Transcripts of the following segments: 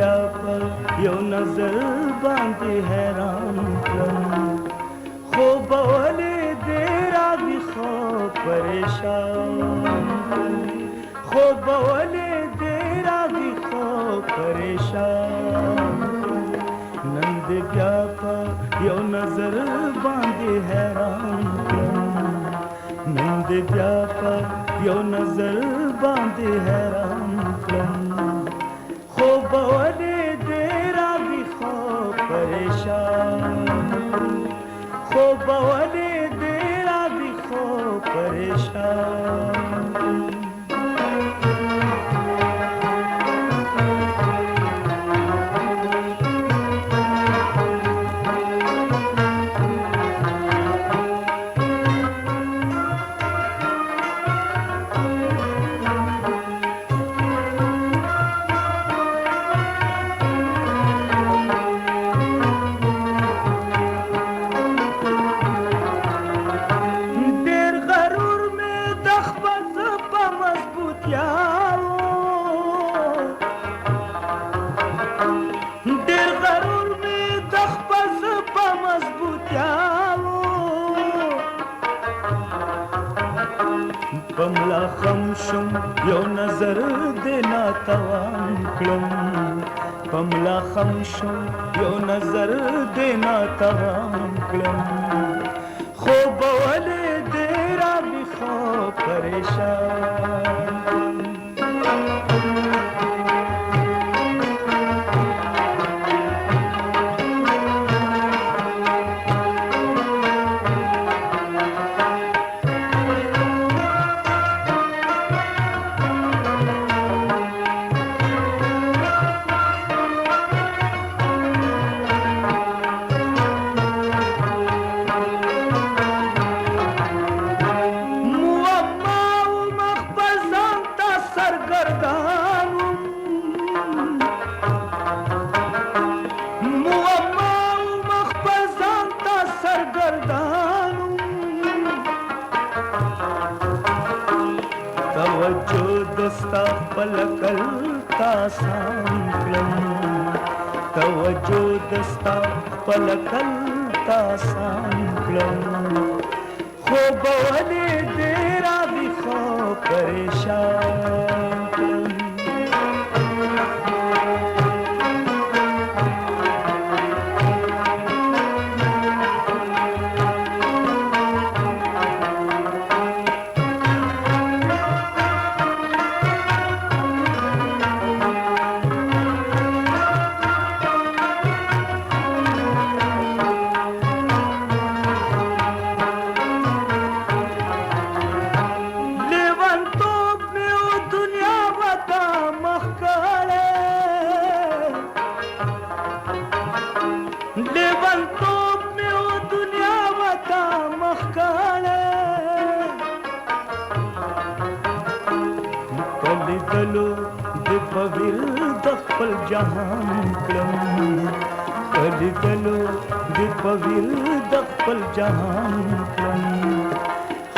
بیا په یو نظر باندې حیران کړم خو به ولې دې راغی خو پریشان خو به ولې دې راغی خو پریشان نن دې بیا په یو نظر باندې حیران کړم نن دې بیا په یو نظر باندې حیران کړم خو به ولې دې راغی خو پریشان خو به ولې دې راغی خو پریشان ډېر غرور مې د خپل زړه په مضبوطیاو په ملا خم شم یو نظر دې ناتوان کړم په ملا خم شم یو نظر دې ناتوان کړم خو به ولې دې راغی خو پریشان توجه دستا پلکل تاسان کړم توجه دستا پلکل تاسان کړم خو به ولې دې راغی خو پریشان کړم لیونتوب مې و دنیا وتا مخکاله په لیدلو دې په ویر د خپل جهان کړم په لیدلو دې په ویر د خپل جهان کړم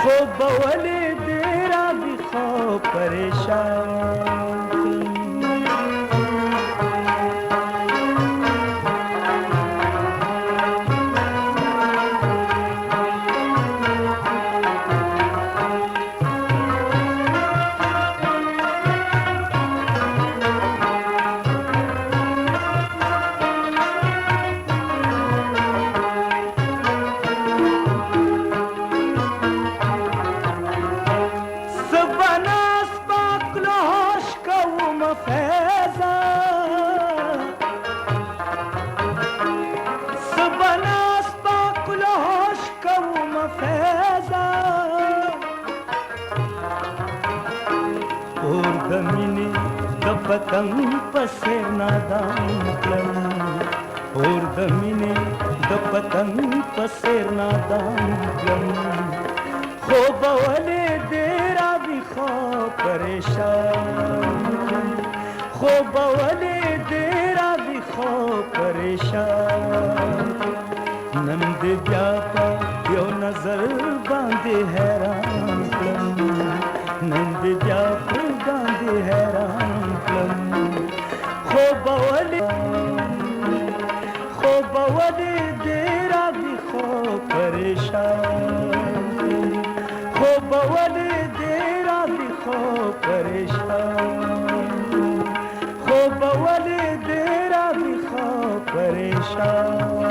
خو به ولې دې راغی خو پریشان اور د مینې د پتنګ په څېر نادان کړم اور د مینې د پتنګ په څېر نادان کړم خو به ولې دې راغی خو پریشان خو به ولې دې راغی خو پریشان نن دې بیا په یو نظر باندې حیران کړم نن دې بیا په باندې حیران کړم خو به ولې پریشان خوب ولی دیرا بی خوب پریشان خوب ولی دیرا بی خوب پریشان